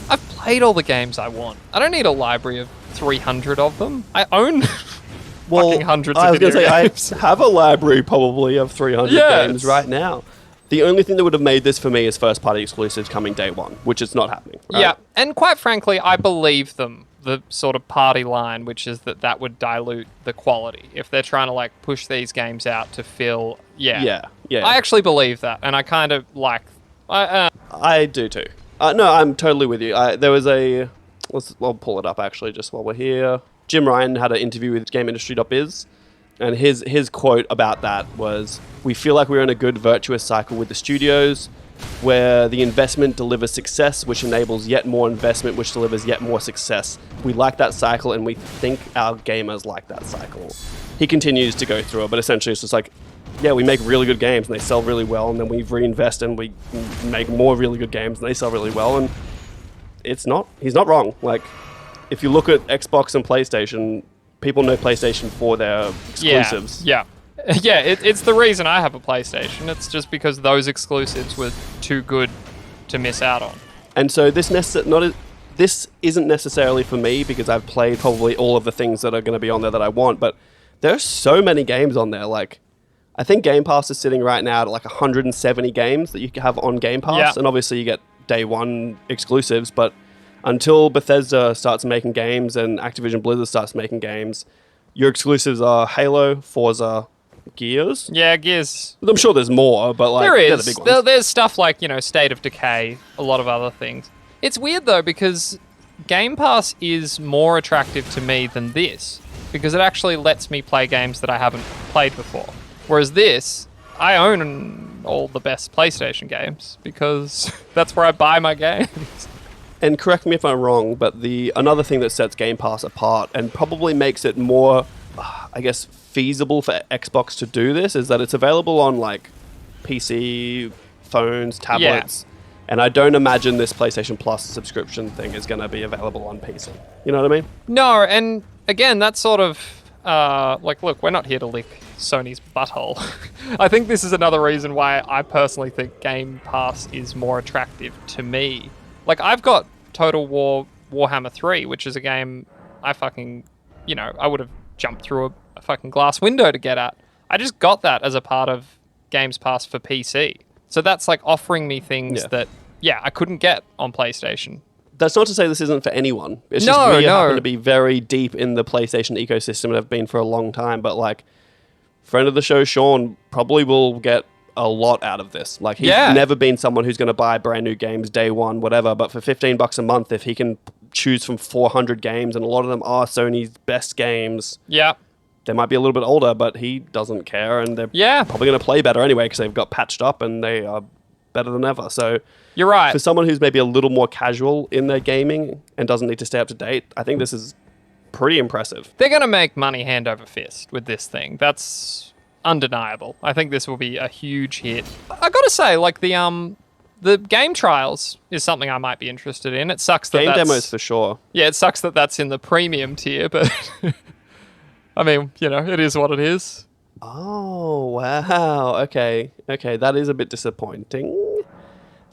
I've played all the games I want. I don't need a library of 300 of them. I own fucking hundreds of video games. I have a library probably of 300 games right now. The only thing that would have made this for me is first-party exclusives coming day one, which is not happening. Right? Yeah, and quite frankly, I believe them. The sort of party line, which is that would dilute the quality if they're trying to like push these games out to fill. Yeah. I actually believe that, and I kind of like. I do too. No, I'm totally with you. There was I'll pull it up actually just while we're here. Jim Ryan had an interview with GameIndustry.biz, and his quote about that was, "We feel like we're in a good virtuous cycle with the studios, where the investment delivers success, which enables yet more investment, which delivers yet more success. We like that cycle, and we think our gamers like that cycle." He continues to go through it, but essentially it's just like, yeah, we make really good games and they sell really well, and then we reinvest and we make more really good games and they sell really well, and he's not wrong. Like, if you look at Xbox and PlayStation, people know PlayStation for their exclusives. Yeah. It's the reason I have a PlayStation. It's just because those exclusives were too good to miss out on. And so this isn't necessarily for me because I've played probably all of the things that are going to be on there that I want, but there are so many games on there. Like, I think Game Pass is sitting right now at like 170 games that you can have on Game Pass, and obviously you get day one exclusives, but until Bethesda starts making games and Activision Blizzard starts making games, your exclusives are Halo, Forza, Gears. Yeah, Gears. I'm sure there's more, but like, there is. They're the big ones. There's stuff like, State of Decay, a lot of other things. It's weird though, because Game Pass is more attractive to me than this, because it actually lets me play games that I haven't played before. Whereas this, I own all the best PlayStation games because that's where I buy my games. And correct me if I'm wrong, but another thing that sets Game Pass apart and probably makes it more, I guess, feasible for Xbox to do this is that it's available on like PC, phones, tablets. Yeah. And I don't imagine this PlayStation Plus subscription thing is going to be available on PC. You know what I mean? No, and again, that's sort of look, we're not here to lick Sony's butthole. I think this is another reason why I personally think Game Pass is more attractive to me. Like, I've got Total War Warhammer 3, which is a game I fucking, I would have jumped through a fucking glass window to get at. I just got that as a part of Games Pass for PC. So that's like offering me things that, I couldn't get on PlayStation. That's not to say this isn't for anyone. It's just we happen to be very deep in the PlayStation ecosystem and have been for a long time. But like, friend of the show, Sean, probably will get a lot out of this. Like, he's never been someone who's going to buy brand new games day one, whatever. But for $15 a month, if he can choose from 400 games, and a lot of them are Sony's best games. Yeah. They might be a little bit older, but he doesn't care, and they're probably going to play better anyway because they've got patched up and they are better than ever. So you're right. For someone who's maybe a little more casual in their gaming and doesn't need to stay up to date, I think this is pretty impressive. They're going to make money hand over fist with this thing. That's undeniable. I think this will be a huge hit. I got to say, like, the The game trials is something I might be interested in. It sucks that Game that's... demos for sure. Yeah, it sucks that that's in the premium tier, but... I mean, it is what it is. Oh, wow. Okay, that is a bit disappointing.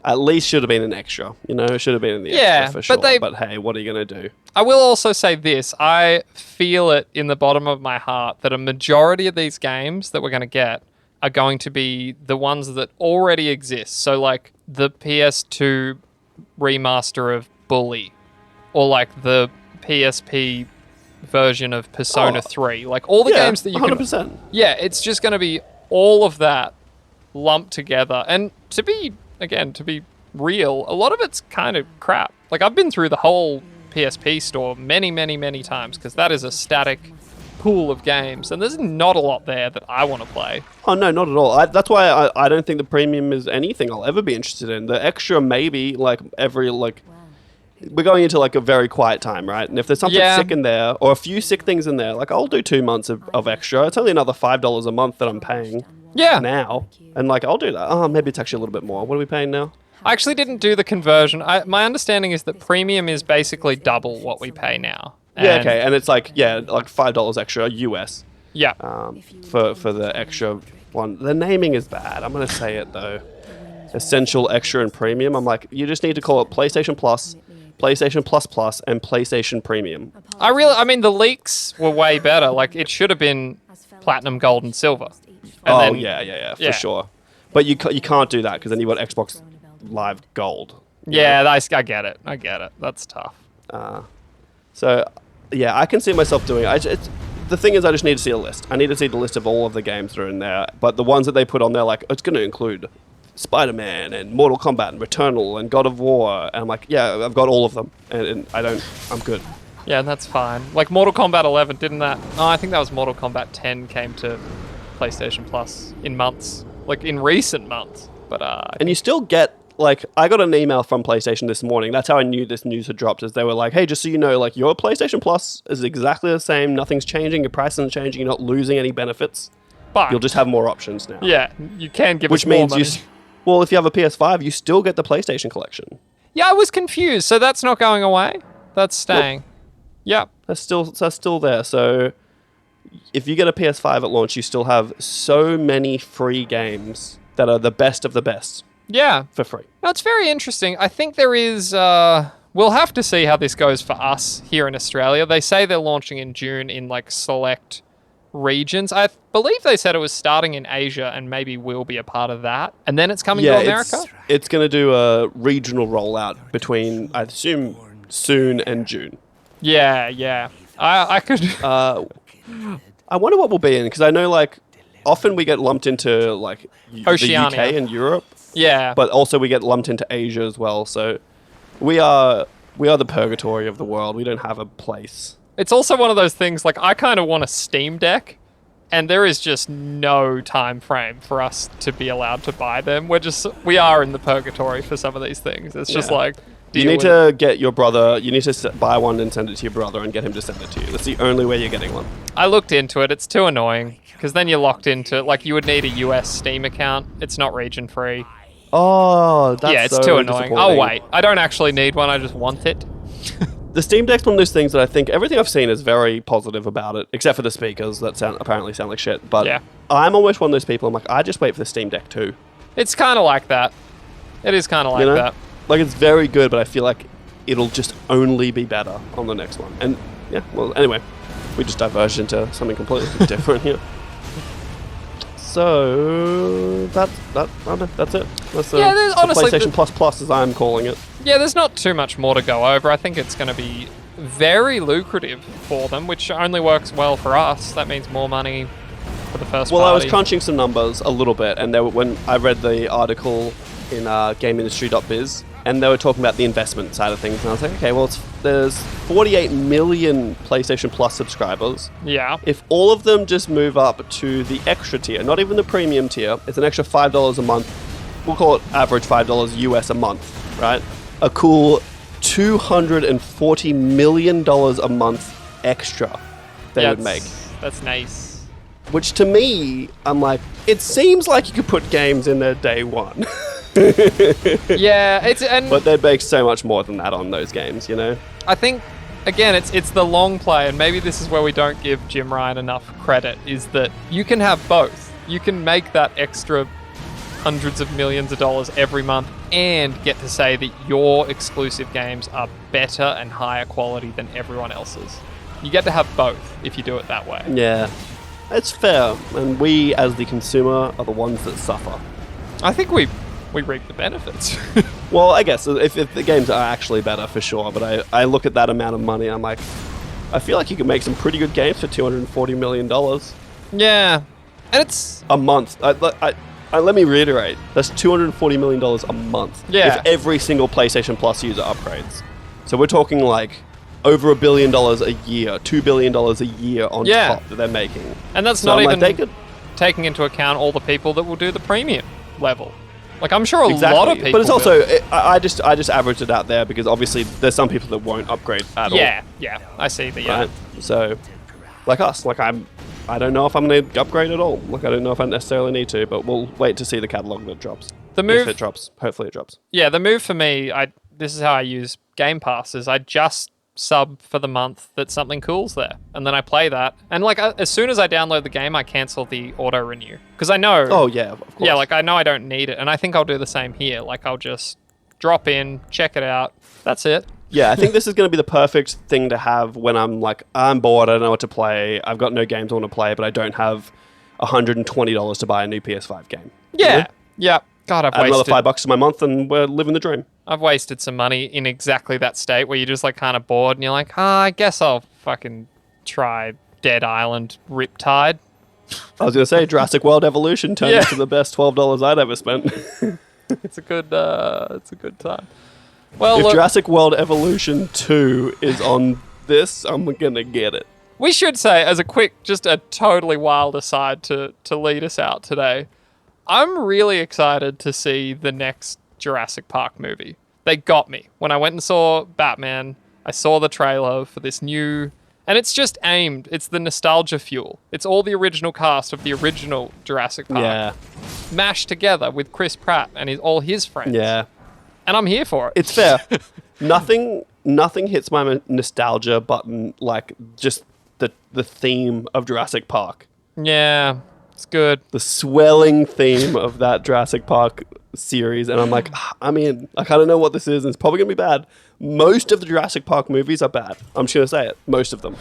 At least should have been an extra. It should have been in the extra for sure. But hey, what are you going to do? I will also say this. I feel it in the bottom of my heart that a majority of these games that we're going to get are going to be the ones that already exist. So like the PS2 remaster of Bully, or like the PSP version of Persona 3. Like all the games that you 100%. Yeah, it's just going to be all of that lumped together. And to be real, a lot of it's kind of crap. Like I've been through the whole PSP store many, many, many times because that is a static pool of games, and there's not a lot there that I want to play. Oh no, not at all. That's why I don't think the premium is anything I'll ever be interested in. The extra maybe we're going into like a very quiet time, right? And if there's something sick in there or a few sick things in there, like I'll do 2 months of extra. It's only another $5 a month that I'm paying now, and like I'll do that. Oh, maybe it's actually a little bit more. What are we paying now? I actually didn't do the conversion. My understanding is that premium is basically double what we pay now. And it's like $5 extra US. Yeah. For the extra one. The naming is bad. I'm gonna say it though. Essential, extra, and premium. I'm like, you just need to call it PlayStation Plus, PlayStation Plus Plus, and PlayStation Premium. I mean, the leaks were way better. Like it should have been platinum, gold, and silver. And for sure. But you can't do that because then you've got Xbox Live Gold. Yeah, I get it. That's tough. So, yeah, I can see myself doing it. The thing is, I just need to see a list. I need to see the list of all of the games that are in there. But the ones that they put on there, like, it's going to include Spider-Man and Mortal Kombat and Returnal and God of War. And I'm like, yeah, I've got all of them. And I'm good. Yeah, that's fine. Like Mortal Kombat 11, didn't that? Oh, I think that was Mortal Kombat 10 came to PlayStation Plus in months. Like in recent months. But and you still get... Like, I got an email from PlayStation this morning. That's how I knew this news had dropped, is they were like, hey, just so you know, like, your PlayStation Plus is exactly the same. Nothing's changing. Your price isn't changing. You're not losing any benefits. But you'll just have more options now. Yeah, you can give us more money. Well, if you have a PS5, you still get the PlayStation collection. Yeah, I was confused. So that's not going away? That's staying. Nope. Yep. That's still there. So if you get a PS5 at launch, you still have so many free games that are the best of the best. Yeah. For free. No, it's very interesting. I think there is... we'll have to see how this goes for us here in Australia. They say they're launching in June in, like, select regions. I believe they said it was starting in Asia and maybe we'll be a part of that. And then it's coming to America? It's going to do a regional rollout between, I assume, soon and June. Yeah. I could... I wonder what we'll be in, because I know, like, often we get lumped into, like, Oceania. The UK and Europe. Yeah. But also we get lumped into Asia as well. So we are the purgatory of the world. We don't have a place. It's also one of those things, like, I kind of want a Steam Deck, and there is just no time frame for us to be allowed to buy them. We are in the purgatory for some of these things. It's just like... You need to get your brother... You need to buy one and send it to your brother and get him to send it to you. That's the only way you're getting one. I looked into it. It's too annoying, because then you're locked into... Like, you would need a US Steam account. It's not region-free. Oh, that's it's too annoying. Oh, wait. I don't actually need one. I just want it. The Steam Deck's one of those things that I think everything I've seen is very positive about it, except for the speakers that apparently sound like shit. But I'm always one of those people, I'm like, I just wait for the Steam Deck 2. It's kind of like that. It is kind of like that. Like, it's very good, but I feel like it'll just only be better on the next one. And, yeah, well, anyway, we just diverged into something completely different here. So that's it. That's the honestly, PlayStation Plus, as I'm calling it. Yeah, there's not too much more to go over. I think it's going to be very lucrative for them, which only works well for us. That means more money for the first party. I was crunching some numbers a little bit, and when I read the article in GameIndustry.biz, and they were talking about the investment side of things, and I was like, okay, well, there's 48 million PlayStation Plus subscribers. Yeah. If all of them just move up to the extra tier, not even the premium tier, it's an extra $5 a month. We'll call it average $5 US a month, right? A cool $240 million a month extra they would make. That's nice. Which to me, I'm like, it seems like you could put games in there day one. Yeah, But they'd make so much more than that on those games, you know? I think, again, it's the long play, and maybe this is where we don't give Jim Ryan enough credit, is that you can have both. You can make that extra hundreds of millions of dollars every month and get to say that your exclusive games are better and higher quality than everyone else's. You get to have both if you do it that way. Yeah, it's fair. And we, as the consumer, are the ones that suffer. I think we reap the benefits. Well, I guess if the games are actually better, for sure. But I look at that amount of money, I'm like, I feel like you could make some pretty good games for $240 million. Yeah. And it's... a month. Let me reiterate, that's $240 million a month. Yeah. If every single PlayStation Plus user upgrades. So we're talking like over $1 billion a year, $2 billion a year on top that they're making. And that's not even taking into account all the people that will do the premium level. Like, I'm sure a lot of people. But it's also, I just averaged it out there because obviously there's some people that won't upgrade at all. Yeah, I see that. Yeah. Right? So, like us, like I don't know if I'm going to upgrade at all. Like, I don't know if I necessarily need to, but we'll wait to see the catalog that drops. The move, if it drops, hopefully it drops. Yeah, the move for me, this is how I use Game Pass, is I just sub for the month that something cool's there, and then I play that. And like, as soon as I download the game, I cancel the auto renew because I know. Oh yeah, of course. Yeah, like I know I don't need it, and I think I'll do the same here. Like, I'll just drop in, check it out. That's it. Yeah, I think this is going to be the perfect thing to have when I'm like, I'm bored, I don't know what to play, I've got no games I want to play, but I don't have $120 to buy a new PS5 game. Yeah, you know? yeah. God, I've wasted another $5 in my month, and we're living the dream. I've wasted some money in exactly that state where you're just like kind of bored, and you're like, I guess I'll fucking try Dead Island Riptide. I was going to say Jurassic World Evolution turned into the best $12 I'd ever spent. It's a good time. Well, if look, Jurassic World Evolution 2 is on this, I'm gonna get it. We should say, as just a totally wild aside to lead us out today, I'm really excited to see the next Jurassic Park movie. They got me. When I went and saw Batman, I saw the trailer for this new... And it's just aimed. It's the nostalgia fuel. It's all the original cast of the original Jurassic Park mashed together with Chris Pratt and all his friends. Yeah. And I'm here for it. It's fair. Nothing hits my nostalgia button like just the theme of Jurassic Park. Yeah, it's good. The swelling theme of that Jurassic Park series. And I'm like, I'm in. I kind of know what this is, and it's probably going to be bad. Most of the Jurassic Park movies are bad. I'm just going to say it. Most of them.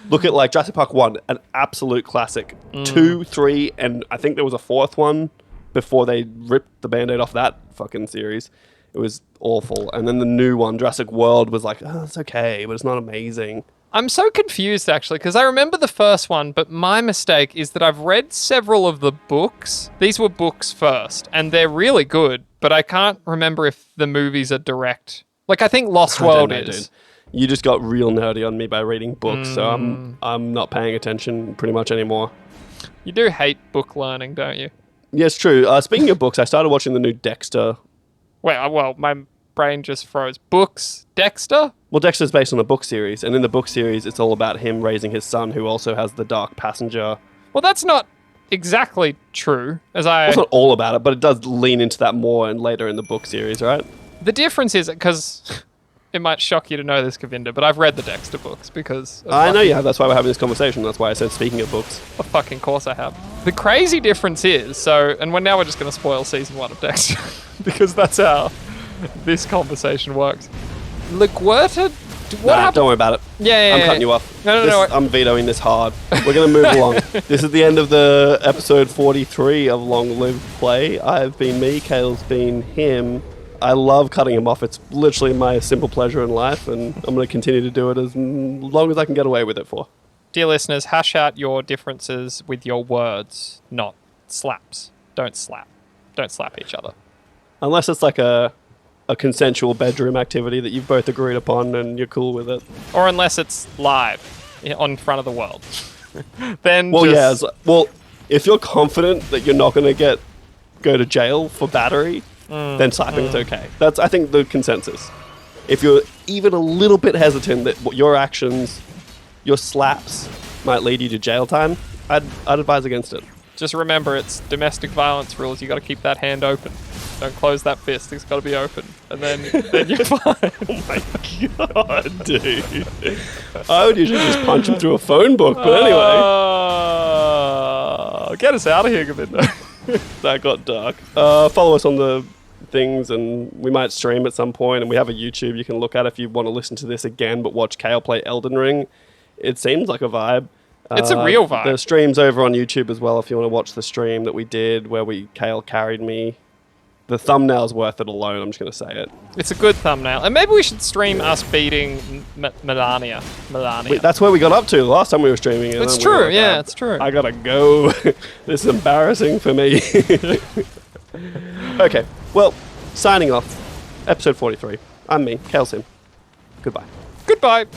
Look at like Jurassic Park 1, an absolute classic. 2, 3, and I think there was a 4th one before they ripped the Band-Aid off that fucking series. It was awful. And then the new one, Jurassic World, was like, oh, it's okay, but it's not amazing. I'm so confused, actually, because I remember the first one, but my mistake is that I've read several of the books. These were books first, and they're really good, but I can't remember if the movies are direct. Like, I think Lost World is. Dude. You just got real nerdy on me by reading books, so I'm not paying attention pretty much anymore. You do hate book learning, don't you? Yeah, it's true. Speaking of books, I started watching the new Dexter. Well, my brain just froze. Books? Dexter? Well, Dexter's based on a book series, and in the book series, it's all about him raising his son, who also has the dark passenger. Well, that's not exactly true, It's not all about it, but it does lean into that more and later in the book series, right? The difference is, because it might shock you to know this, Govinda, but I've read the Dexter books because... I know you have. That's why we're having this conversation. That's why I said speaking of books. Of fucking course I have. The crazy difference is, now we're just going to spoil season 1 of Dexter because that's how this conversation works. LaGuerta... What happened? Don't worry about it. I'm cutting you off. No. I'm vetoing this hard. We're going to move along. This is the end of the episode 43 of Long Live Play. I've been me. Khayl's been him. I love cutting him off. It's literally my simple pleasure in life, and I'm going to continue to do it as long as I can get away with it for. Dear listeners, hash out your differences with your words, not slaps. Don't slap. Don't slap each other. Unless it's like a consensual bedroom activity that you've both agreed upon and you're cool with it. Or unless it's live in front of the world. Then if you're confident that you're not going to go to jail for battery, then slapping's okay. That's, I think, the consensus. If you're even a little bit hesitant that your actions, your slaps, might lead you to jail time, I'd advise against it. Just remember, it's domestic violence rules. You got to keep that hand open. Don't close that fist. It's got to be open, and then you're fine. Oh my god, dude! I would usually just punch him through a phone book, but anyway. Get us out of here, Govinda. That got dark. Follow us on the things, and we might stream at some point, and we have a YouTube you can look at if you want to listen to this again, but watch Khayl play Elden Ring. It seems like a vibe. It's a real vibe. The stream's over on YouTube as well if you want to watch the stream that we did where Khayl carried me. The thumbnail's worth it alone, I'm just going to say it. It's a good thumbnail. And maybe we should stream us beating Melania. That's where we got up to last time we were streaming it. It's true, yeah, it's true. I gotta go. This is embarrassing for me. Okay, well, signing off. Episode 43. I'm me, Khayl Sim. Goodbye. Goodbye.